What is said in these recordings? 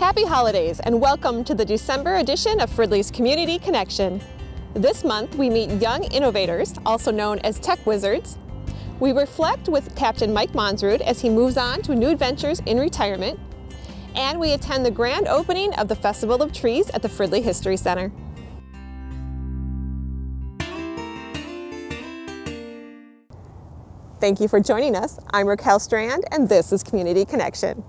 Happy holidays and welcome to the December edition of Fridley's Community Connection. This month we meet young innovators, also known as tech wizards. We reflect with Captain Mike Monsrud as he moves on to new adventures in retirement. And we attend the grand opening of the Festival of Trees at the Fridley History Center. Thank you for joining us. I'm Raquel Strand and this is Community Connection.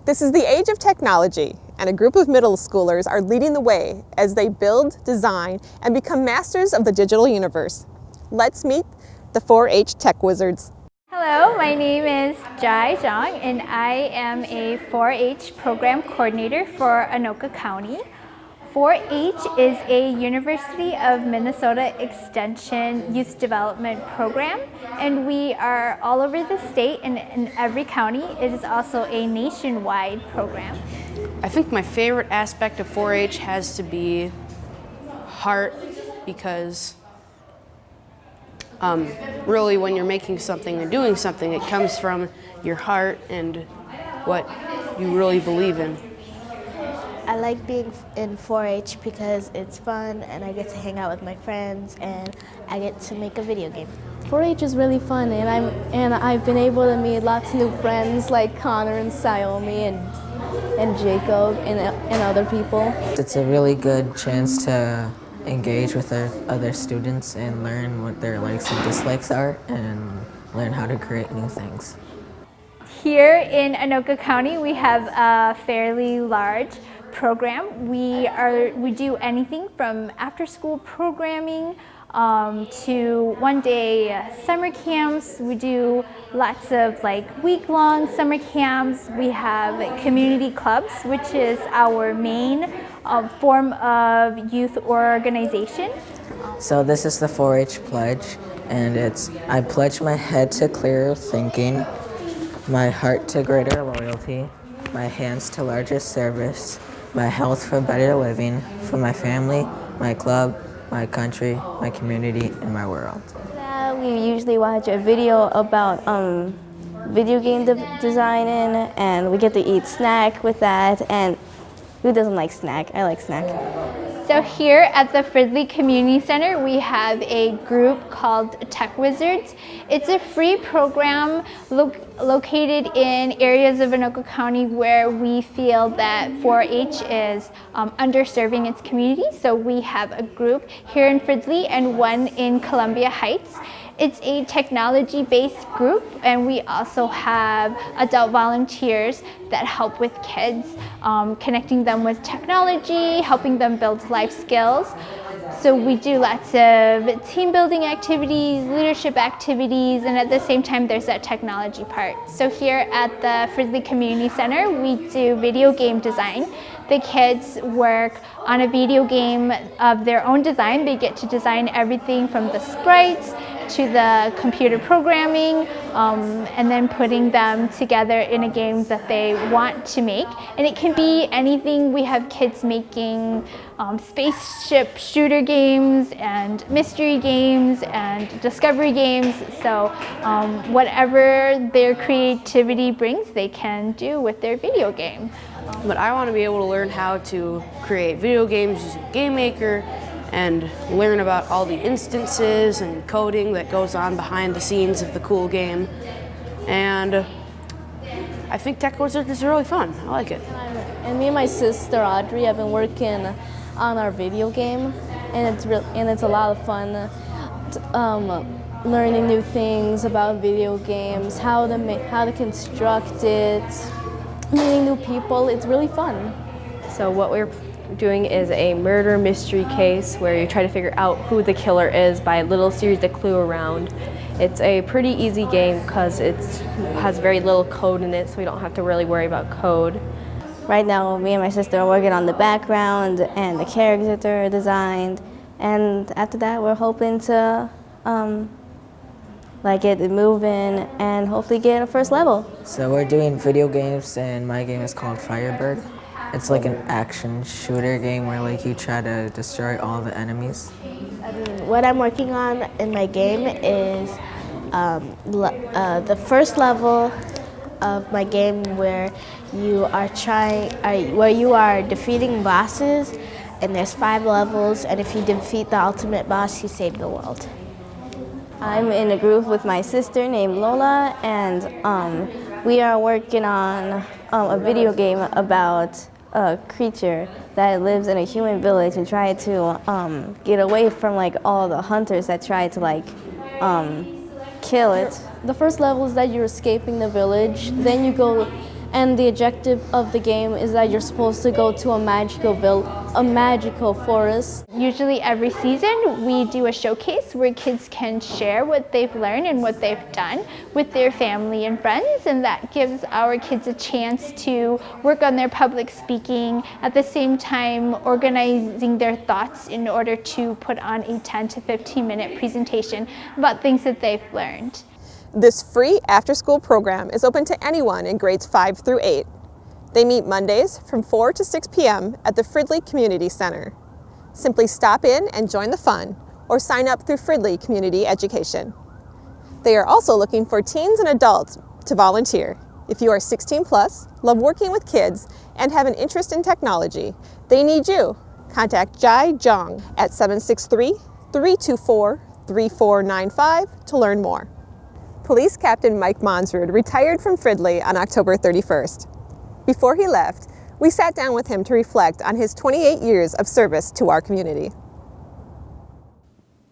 This is the age of technology, and a group of middle schoolers are leading the way as they build, design, and become masters of the digital universe. Let's meet the 4-H tech wizards. Hello, my name is Jai Zhang, and I am a 4-H program coordinator for Anoka County. 4-H is a University of Minnesota Extension Youth Development Program, and we are all over the state and in every county. It is also a nationwide program. I think my favorite aspect of 4-H has to be heart, because really when you're making something and doing something, it comes from your heart and what you really believe in. I like being in 4-H because it's fun and I get to hang out with my friends and I get to make a video game. 4-H is really fun, and I've been able to meet lots of new friends like Connor and Xiaomi and Jacob and other people. It's a really good chance to engage with other students and learn what their likes and dislikes are and learn how to create new things. Here in Anoka County, we have a fairly large program. We do anything from after-school programming to one-day summer camps. We do lots of week-long summer camps. We have community clubs, which is our main form of youth organization. So this is the 4-H pledge, and I pledge my head to clearer thinking, my heart to greater loyalty, my hands to larger service, my health for better living, for my family, my club, my country, my community, and my world. We usually watch a video about video game designing, and we get to eat snack with that. And who doesn't like snack? I like snack. So here at the Fridley Community Center, we have a group called Tech Wizards. It's a free program located in areas of Anoka County where we feel that 4-H is underserving its community. So we have a group here in Fridley and one in Columbia Heights. It's a technology-based group, and we also have adult volunteers that help with kids, connecting them with technology, helping them build life skills. So we do lots of team building activities, leadership activities, and at the same time there's that technology part. So here at the Fridley Community Center, we do video game design. The kids work on a video game of their own design. They get to design everything from the sprites to the computer programming, and then putting them together in a game that they want to make. And it can be anything. We have kids making spaceship shooter games and mystery games and discovery games. So whatever their creativity brings, they can do with their video game. But I want to be able to learn how to create video games using Game Maker and learn about all the instances and coding that goes on behind the scenes of the cool game. And I think Tech Wizards is really fun. I like it. And me and my sister Audrey have been working on our video game, and it's a lot of fun. Learning new things about video games, how to construct it, meeting new people. It's really fun. So what we're doing is a murder mystery case where you try to figure out who the killer is by a little series of clue around. It's a pretty easy game because it has very little code in it, so we don't have to really worry about code. Right now, me and my sister are working on the background and the character designed, and after that, we're hoping to get it moving and hopefully get a first level. So we're doing video games, and my game is called Firebird. It's like an action shooter game where you try to destroy all the enemies. What I'm working on in my game is the first level of my game where where you are defeating bosses, and there's 5 levels, and if you defeat the ultimate boss, you save the world. I'm in a group with my sister named Lola, and we are working on a video game about a creature that lives in a human village and try to get away from like all the hunters that try to like kill it. The first level is that you're escaping the village, then you go, and the objective of the game is that you're supposed to go to a magical forest. Usually every season we do a showcase where kids can share what they've learned and what they've done with their family and friends, and that gives our kids a chance to work on their public speaking, at the same time organizing their thoughts in order to put on a 10 to 15 minute presentation about things that they've learned. This free after-school program is open to anyone in grades 5 through 8. They meet Mondays from 4 to 6 p.m. at the Fridley Community Center. Simply stop in and join the fun, or sign up through Fridley Community Education. They are also looking for teens and adults to volunteer. If you are 16 plus, love working with kids, and have an interest in technology, they need you. Contact Jai Jong at 763-324-3495 to learn more. Police Captain Mike Monsrud retired from Fridley on October 31st. Before he left, we sat down with him to reflect on his 28 years of service to our community.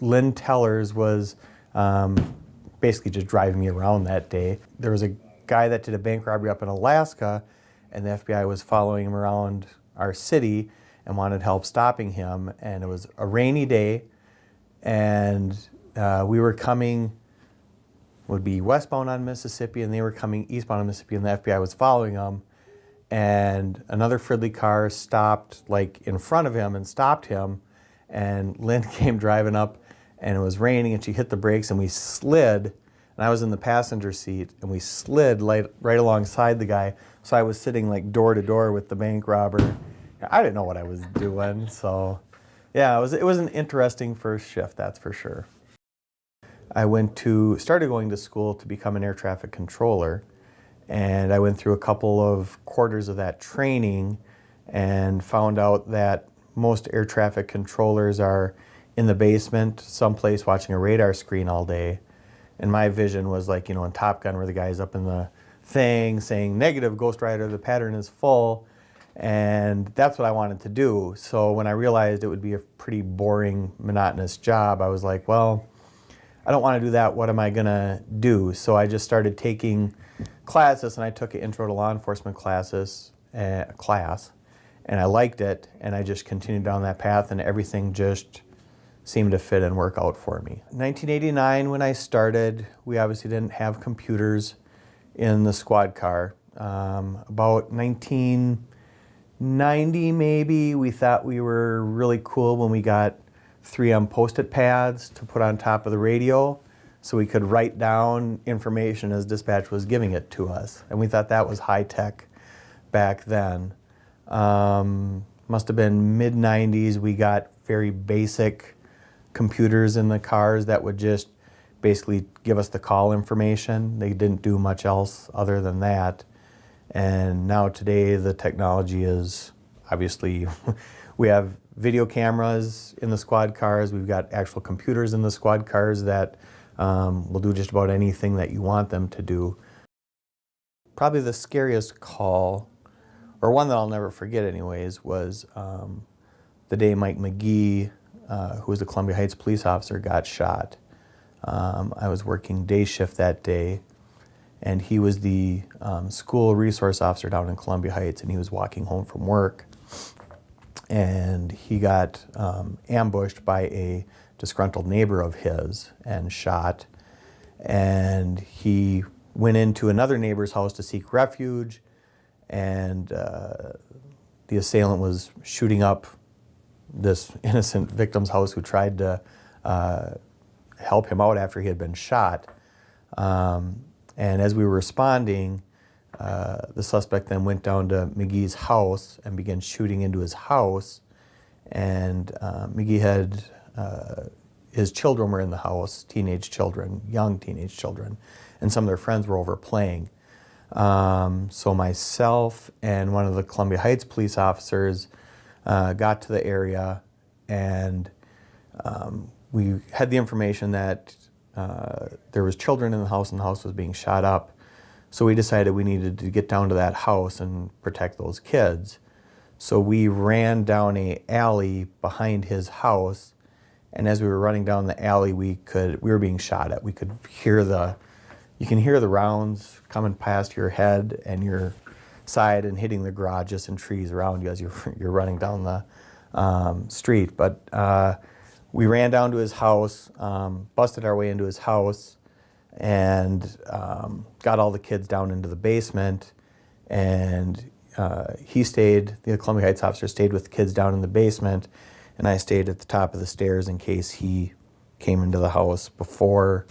Lynn Tellers was basically just driving me around that day. There was a guy that did a bank robbery up in Alaska, and the FBI was following him around our city and wanted help stopping him. And it was a rainy day, and we were coming, would be westbound on Mississippi, and they were coming eastbound on Mississippi, and the FBI was following them. And another Fridley car stopped like in front of him and stopped him, and Lynn came driving up, and it was raining, and she hit the brakes, and we slid, and I was in the passenger seat, and we slid right alongside the guy, so I was sitting like door to door with the bank robber. I didn't know what I was doing, so yeah, it was an interesting first shift, that's for sure. I started going to school to become an air traffic controller, and I went through a couple of quarters of that training and found out that most air traffic controllers are in the basement someplace watching a radar screen all day. And my vision was like, in Top Gun, where the guy's up in the thing saying, "Negative, Ghost Rider, the pattern is full." And that's what I wanted to do. So when I realized it would be a pretty boring, monotonous job, I was like, well, I don't want to do that. What am I going to do? So I just started taking classes, and I took an Intro to Law Enforcement class, and I liked it, and I just continued down that path, and everything just seemed to fit and work out for me. 1989, when I started, we obviously didn't have computers in the squad car. About 1990, maybe, we thought we were really cool when we got 3M Post-it pads to put on top of the radio so we could write down information as dispatch was giving it to us. And we thought that was high tech back then. Must have been mid-90s. We got very basic computers in the cars that would just basically give us the call information. They didn't do much else other than that. And now today the technology is obviously, we have video cameras in the squad cars. We've got actual computers in the squad cars that will do just about anything that you want them to do. Probably the scariest call, or one that I'll never forget anyways, was the day Mike McGee, who was a Columbia Heights police officer, got shot. I was working day shift that day, and he was the school resource officer down in Columbia Heights, and he was walking home from work. And he got ambushed by a disgruntled neighbor of his and shot. And he went into another neighbor's house to seek refuge, and the assailant was shooting up this innocent victim's house who tried to help him out after he had been shot. And as we were responding, the suspect then went down to McGee's house and began shooting into his house. And McGee had, his children were in the house, teenage children, young teenage children, and some of their friends were over playing. So myself and one of the Columbia Heights police officers got to the area, and we had the information that there was children in the house and the house was being shot up. So we decided we needed to get down to that house and protect those kids. So we ran down a alley behind his house, and as we were running down the alley, we were being shot at. We could hear you can hear the rounds coming past your head and your side and hitting the garages and trees around you as you're running down the street. But we ran down to his house, busted our way into his house, and got all the kids down into the basement. And the Columbia Heights officer stayed with the kids down in the basement, and I stayed at the top of the stairs in case he came into the house before.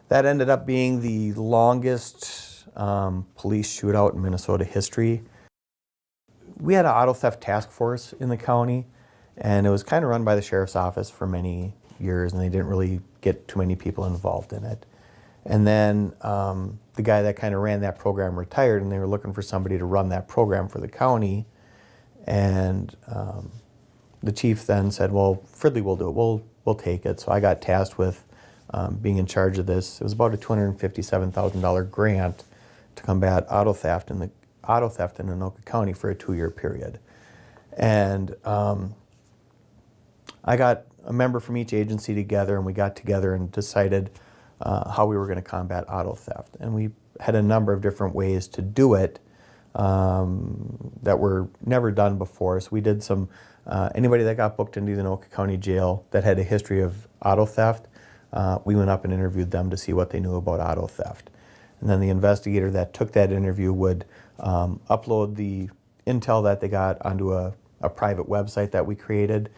That ended up being the longest police shootout in Minnesota history. We had an auto theft task force in the county, and it was kind of run by the sheriff's office for many years, and they didn't really get too many people involved in it. And then the guy that kind of ran that program retired, and they were looking for somebody to run that program for the county. And the chief then said, well, Fridley will do it. We'll take it. So I got tasked with being in charge of this. It was about a $257,000 grant to combat auto theft in Anoka County for a 2-year period. And I got a member from each agency together, and we got together and decided how we were going to combat auto theft. And we had a number of different ways to do it that were never done before. So we did some, anybody that got booked into the Anoka County Jail that had a history of auto theft, we went up and interviewed them to see what they knew about auto theft. And then the investigator that took that interview would upload the intel that they got onto a private website that we created,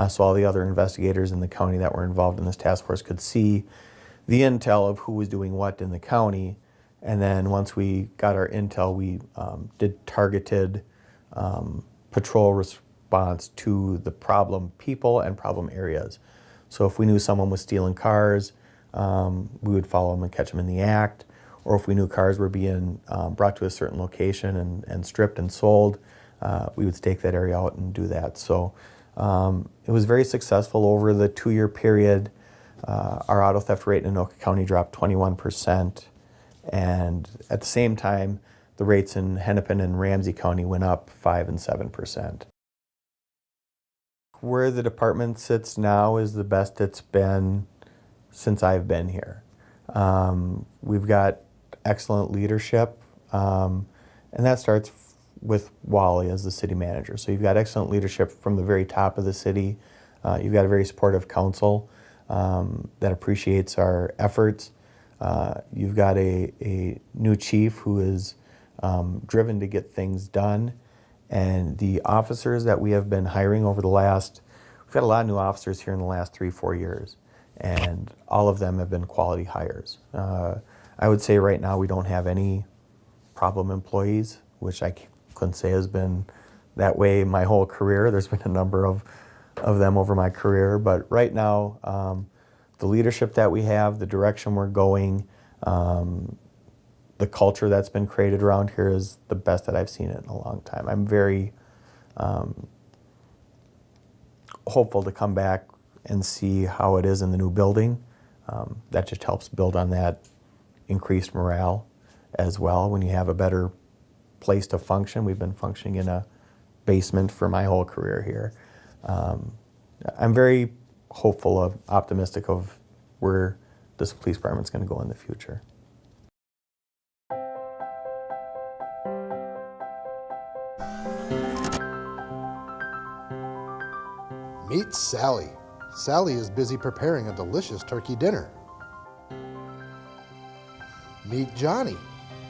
so all the other investigators in the county that were involved in this task force could see the intel of who was doing what in the county. And then once we got our intel, we did targeted patrol response to the problem people and problem areas. So if we knew someone was stealing cars, we would follow them and catch them in the act. Or if we knew cars were being brought to a certain location and stripped and sold, we would stake that area out and do that. So it was very successful over the 2-year period. Our auto theft rate in Anoka County dropped 21%. And at the same time, the rates in Hennepin and Ramsey County went up 5% and 7%. Where the department sits now is the best it's been since I've been here. We've got excellent leadership, and that starts with Wally as the city manager. So you've got excellent leadership from the very top of the city. You've got a very supportive council that appreciates our efforts. You've got a new chief who is driven to get things done. And the officers that we have been hiring over we've got a lot of new officers here in the last 3-4 years. And all of them have been quality hires. I would say right now we don't have any problem employees, which I couldn't say has been that way my whole career. There's been a number of them over my career, but right now the leadership that we have, the direction we're going, the culture that's been created around here is the best that I've seen it in a long time. I'm very hopeful to come back and see how it is in the new building. That just helps build on that increased morale as well. When you have a better place to function, we've been functioning in a basement for my whole career here. I'm very hopeful, optimistic of where this police department's going to go in the future. Meet Sally. Sally is busy preparing a delicious turkey dinner. Meet Johnny.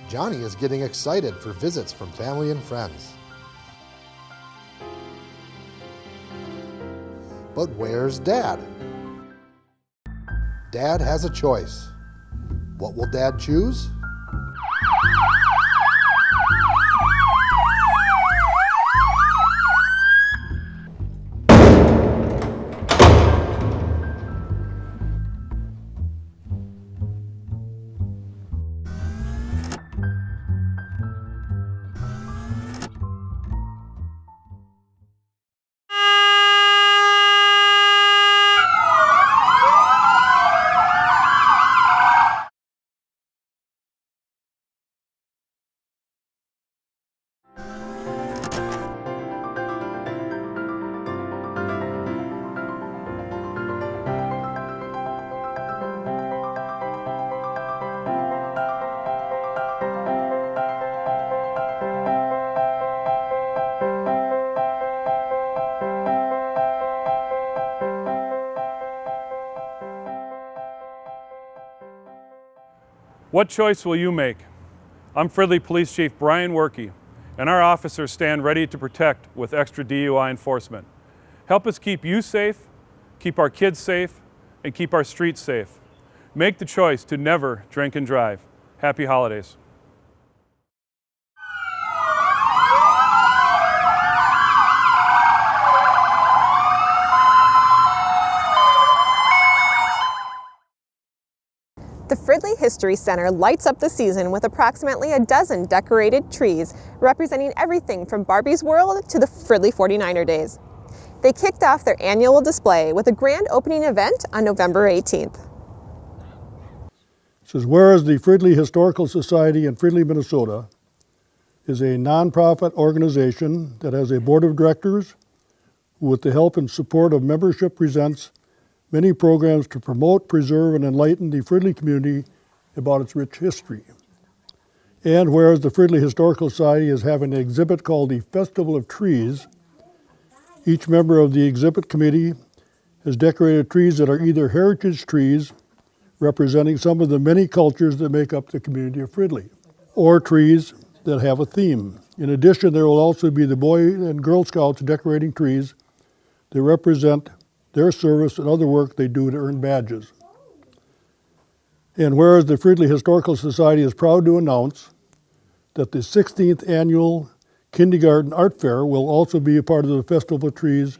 Johnny is getting excited for visits from family and friends. But where's Dad? Dad has a choice. What will Dad choose? What choice will you make? I'm Fridley Police Chief Brian Werke, and our officers stand ready to protect with extra DUI enforcement. Help us keep you safe, keep our kids safe, and keep our streets safe. Make the choice to never drink and drive. Happy holidays. The Fridley History Center lights up the season with approximately a dozen decorated trees representing everything from Barbie's World to the Fridley 49er Days. They kicked off their annual display with a grand opening event on November 18th. It says, whereas the Fridley Historical Society in Fridley, Minnesota is a nonprofit organization that has a board of directors who, with the help and support of membership, presents many programs to promote, preserve, and enlighten the Fridley community about its rich history. And whereas the Fridley Historical Society is having an exhibit called the Festival of Trees, each member of the exhibit committee has decorated trees that are either heritage trees, representing some of the many cultures that make up the community of Fridley, or trees that have a theme. In addition, there will also be the Boy and Girl Scouts decorating trees that represent their service and other work they do to earn badges. And whereas the Fridley Historical Society is proud to announce that the 16th annual Kindergarten Art Fair will also be a part of the Festival of Trees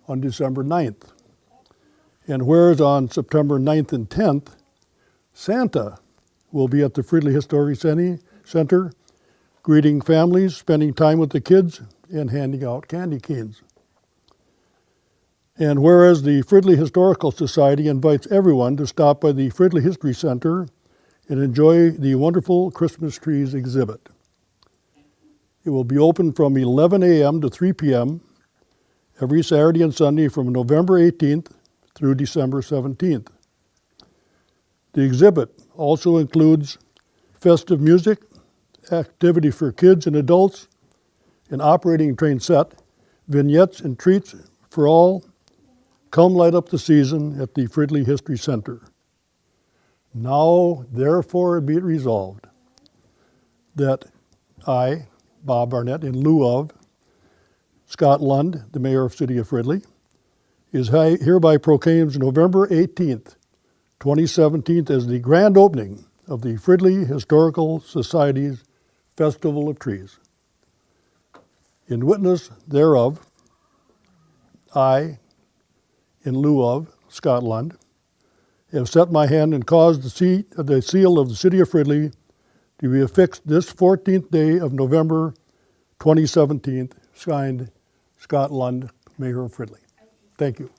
on December 9th. And whereas on September 9th and 10th, Santa will be at the Fridley Historic Center, greeting families, spending time with the kids, and handing out candy canes. And whereas the Fridley Historical Society invites everyone to stop by the Fridley History Center and enjoy the wonderful Christmas trees exhibit. It will be open from 11 a.m. to 3 p.m. every Saturday and Sunday from November 18th through December 17th. The exhibit also includes festive music, activity for kids and adults, an operating train set, vignettes and treats for all. Come light up the season at the Fridley History Center. Now, therefore, be it resolved that I, Bob Barnett, in lieu of Scott Lund, the mayor of the city of Fridley, is hereby proclaims November 18th, 2017 as the grand opening of the Fridley Historical Society's Festival of Trees. In witness thereof, I, in lieu of Scott Lund, have set my hand and caused the seal of the city of Fridley to be affixed this 14th day of November 2017, signed Scott Lund, Mayor of Fridley. Thank you.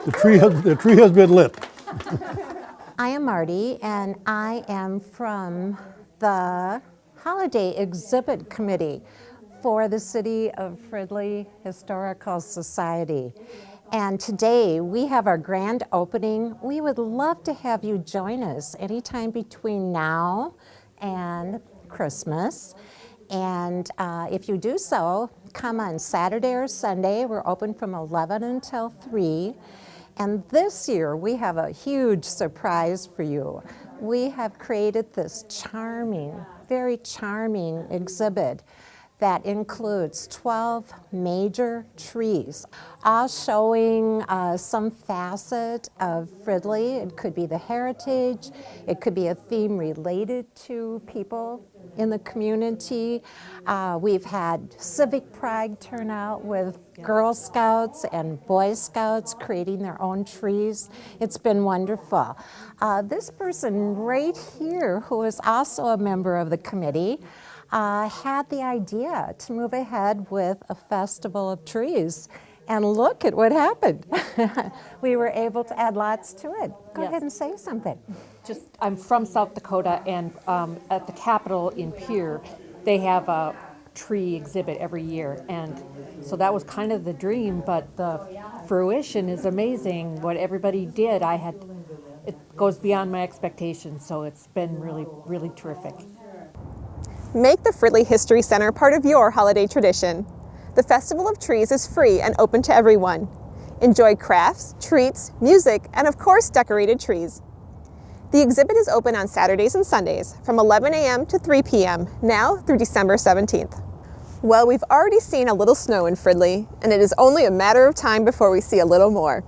The tree has been lit. I am Marty, and I am from the Holiday Exhibit Committee for the City of Fridley Historical Society. And today we have our grand opening. We would love to have you join us anytime between now and Christmas. And if you do so, come on Saturday or Sunday. We're open from 11 until 3. And this year we have a huge surprise for you. We have created this charming, very charming exhibit that includes 12 major trees, all showing some facet of Fridley. It could be the heritage, it could be a theme related to people in the community. We've had civic pride turnout with Girl Scouts and Boy Scouts creating their own trees. It's been wonderful. This person right here, who is also a member of the committee, had the idea to move ahead with a festival of trees. And look at what happened. We were able to add lots to it. Go ahead and say something. I'm from South Dakota, and at the Capitol in Pierre, they have a tree exhibit every year. And so that was kind of the dream, but the fruition is amazing. What everybody did, it goes beyond my expectations, so it's been really, really terrific. Make the Fridley History Center part of your holiday tradition. The Festival of Trees is free and open to everyone. Enjoy crafts, treats, music, and of course decorated trees. The exhibit is open on Saturdays and Sundays from 11 a.m. to 3 p.m. now through December 17th. Well, we've already seen a little snow in Fridley, and it is only a matter of time before we see a little more.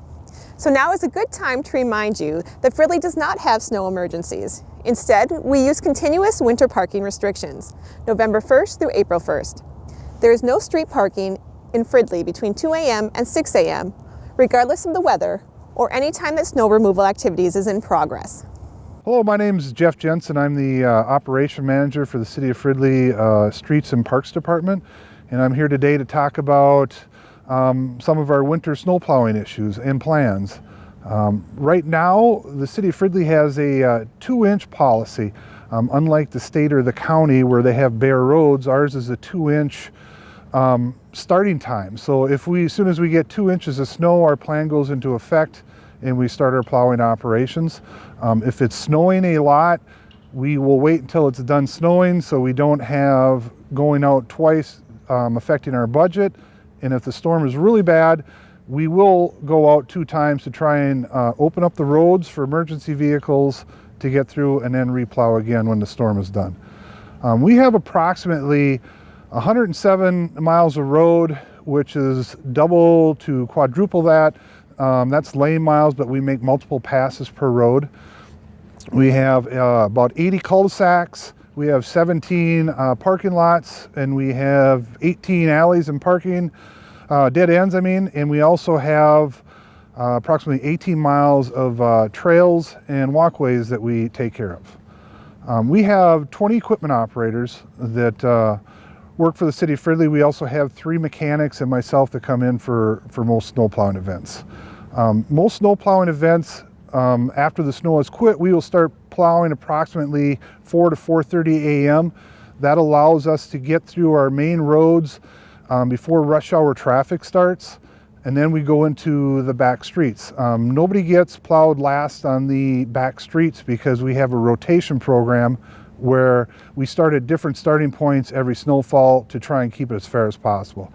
So now is a good time to remind you that Fridley does not have snow emergencies. Instead, we use continuous winter parking restrictions, November 1st through April 1st. There is no street parking in Fridley between 2 a.m. and 6 a.m., regardless of the weather or any time that snow removal activities is in progress. Hello, my name is Jeff Jensen. I'm the Operation Manager for the City of Fridley Streets and Parks Department, and I'm here today to talk about some of our winter snow plowing issues and plans. Right now, the City of Fridley has a 2-inch policy. Unlike the state or the county where they have bare roads, ours is a 2-inch starting time. So as soon as we get 2 inches of snow, our plan goes into effect and we start our plowing operations. If it's snowing a lot, we will wait until it's done snowing so we don't have going out twice affecting our budget. And if the storm is really bad, we will go out 2 times to try and open up the roads for emergency vehicles to get through and then replow again when the storm is done. We have approximately 107 miles of road, which is double to quadruple that. That's lane miles, but we make multiple passes per road. We have about 80 cul-de-sacs. We have 17 parking lots, and we have 18 alleys and parking, dead ends, and we also have approximately 18 miles of trails and walkways that we take care of. We have 20 equipment operators that work for the City of Fridley. We also have 3 mechanics and myself that come in for most snow plowing events. Most snow plowing events, after the snow has quit, we will start plowing approximately 4 to 4:30 a.m. That allows us to get through our main roads before rush hour traffic starts, and then we go into the back streets. Nobody gets plowed last on the back streets because we have a rotation program where we start at different starting points every snowfall to try and keep it as fair as possible.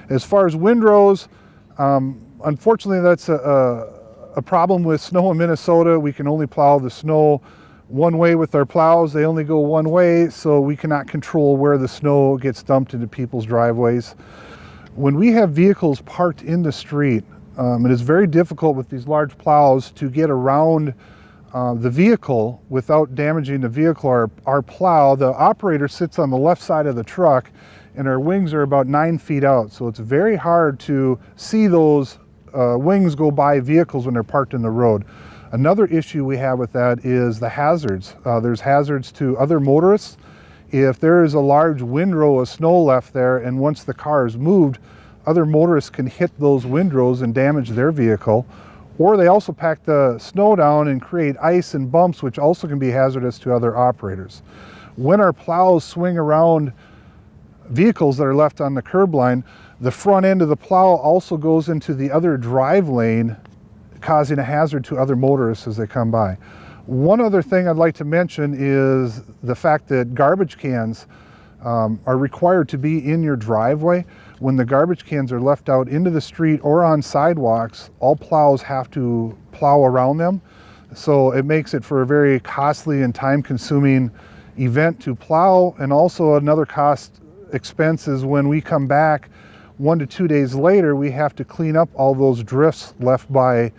As far as windrows, unfortunately that's a problem with snow in Minnesota. We can only plow the snow one way with our plows. They only go one way, so we cannot control where the snow gets dumped into people's driveways. When we have vehicles parked in the street, it is very difficult with these large plows to get around the vehicle without damaging the vehicle or our plow. The operator sits on the left side of the truck and our wings are about 9 feet out. So it's very hard to see those wings go by vehicles when they're parked in the road. Another issue we have with that is the hazards. There's hazards to other motorists. If there is a large windrow of snow left there and once the car is moved, other motorists can hit those windrows and damage their vehicle. Or they also pack the snow down and create ice and bumps, which also can be hazardous to other operators. When our plows swing around vehicles that are left on the curb line, the front end of the plow also goes into the other drive lane, causing a hazard to other motorists as they come by. One other thing I'd like to mention is the fact that garbage cans are required to be in your driveway. When the garbage cans are left out into the street or on sidewalks, all plows have to plow around them. So it makes it for a very costly and time-consuming event to plow. And also another cost expense is when we come back 1 to 2 days later, we have to clean up all those drifts left by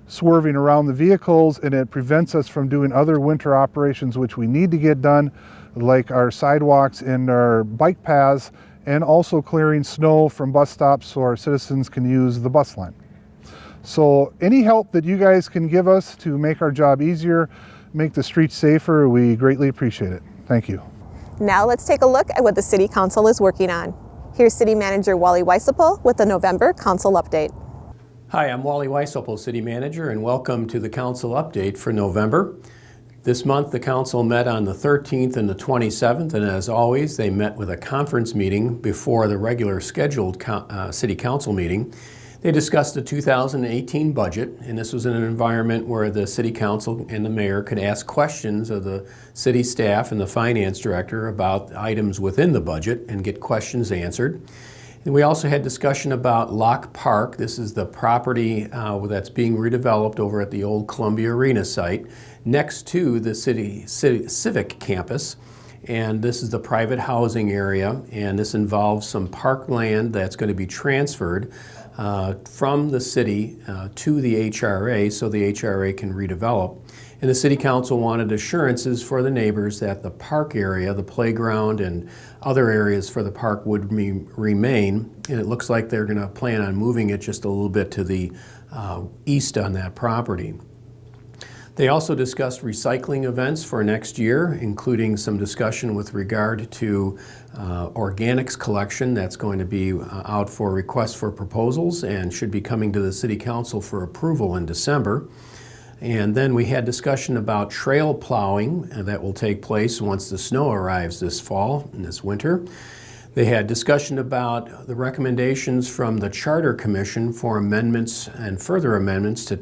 swerving around the vehicles, and it prevents us from doing other winter operations which we need to get done, like our sidewalks and our bike paths, and also clearing snow from bus stops so our citizens can use the bus line. So any help that you guys can give us to make our job easier, make the streets safer, we greatly appreciate it. Thank you. Now let's take a look at what the City Council is working on. Here's City Manager Wally Weisselpohl with the November Council Update. Hi, I'm Wally Weisselpohl, City Manager, and welcome to the Council Update for November. This month, the Council met on the 13th and the 27th, and as always, they met with a conference meeting before the regular scheduled City Council meeting. They discussed the 2018 budget, and this was in an environment where the City Council and the Mayor could ask questions of the City staff and the Finance Director about items within the budget and get questions answered. And we also had discussion about Lock Park. This is the property that's being redeveloped over at the old Columbia Arena site next to the city civic campus. And this is the private housing area, and this involves some park land that's going to be transferred from the city to the HRA so the HRA can redevelop. And the City Council wanted assurances for the neighbors that the park area, the playground and other areas for the park would remain, and it looks like they're going to plan on moving it just a little bit to the east on that property. They also discussed recycling events for next year, including some discussion with regard to organics collection that's going to be out for requests for proposals and should be coming to the City Council for approval in December. And then we had discussion about trail plowing that will take place once the snow arrives this fall and this winter. They had discussion about the recommendations from the Charter Commission for amendments and further amendments to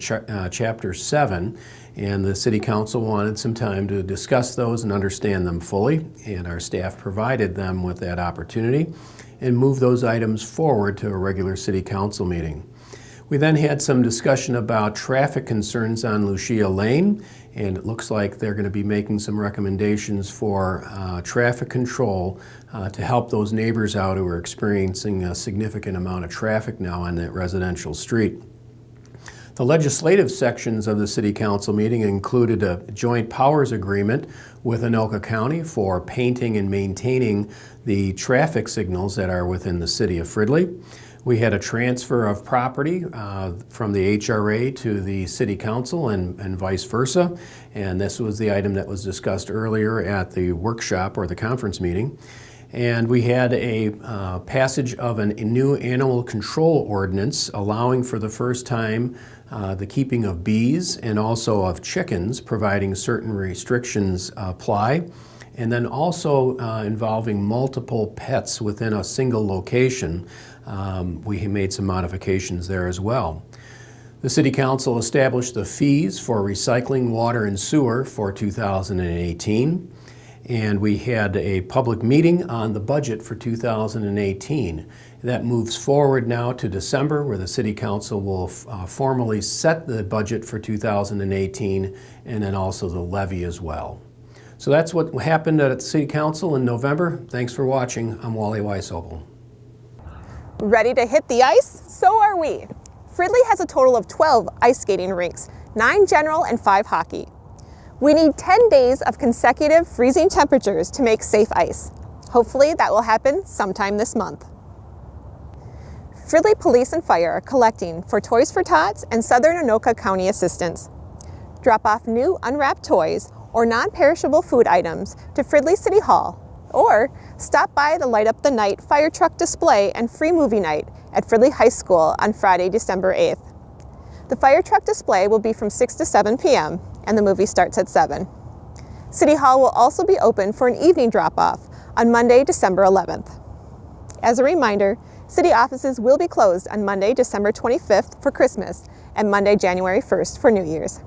Chapter 7. And the City Council wanted some time to discuss those and understand them fully. And our staff provided them with that opportunity and moved those items forward to a regular City Council meeting. We then had some discussion about traffic concerns on Lucia Lane, and it looks like they're going to be making some recommendations for traffic control to help those neighbors out who are experiencing a significant amount of traffic now on that residential street. The legislative sections of the City Council meeting included a joint powers agreement with Anoka County for painting and maintaining the traffic signals that are within the city of Fridley. We had a transfer of property from the HRA to the City Council and vice versa, and this was the item that was discussed earlier at the workshop or the conference meeting. And we had a passage of a new animal control ordinance allowing for the first time the keeping of bees and also of chickens, providing certain restrictions apply, and then also involving multiple pets within a single location. We made some modifications there as well. The City Council established the fees for recycling, water, and sewer for 2018. And we had a public meeting on the budget for 2018. That moves forward now to December, where the City Council will formally set the budget for 2018 and then also the levy as well. So that's what happened at the City Council in November. Thanks for watching. I'm Wally Weishaupt. Ready to hit the ice? So are we. Fridley has a total of 12 ice skating rinks, 9 general and 5 hockey. We need 10 days of consecutive freezing temperatures to make safe ice. Hopefully that will happen sometime this month. Fridley Police and Fire are collecting for Toys for Tots and Southern Anoka County Assistance. Drop off new unwrapped toys or non-perishable food items to Fridley City Hall, or stop by the Light Up the Night fire truck display and free movie night at Fridley High School on Friday, December 8th. The fire truck display will be from 6 to 7 p.m. and the movie starts at 7. City Hall will also be open for an evening drop-off on Monday, December 11th. As a reminder, city offices will be closed on Monday, December 25th for Christmas and Monday, January 1st for New Year's.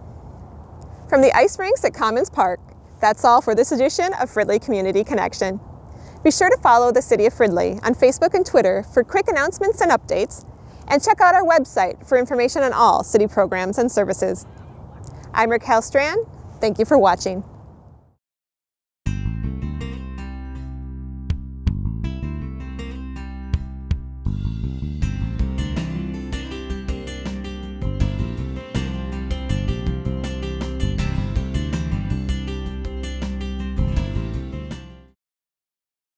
From the ice rinks at Commons Park, that's all for this edition of Fridley Community Connection. Be sure to follow the City of Fridley on Facebook and Twitter for quick announcements and updates, and check out our website for information on all city programs and services. I'm Raquel Strand. Thank you for watching.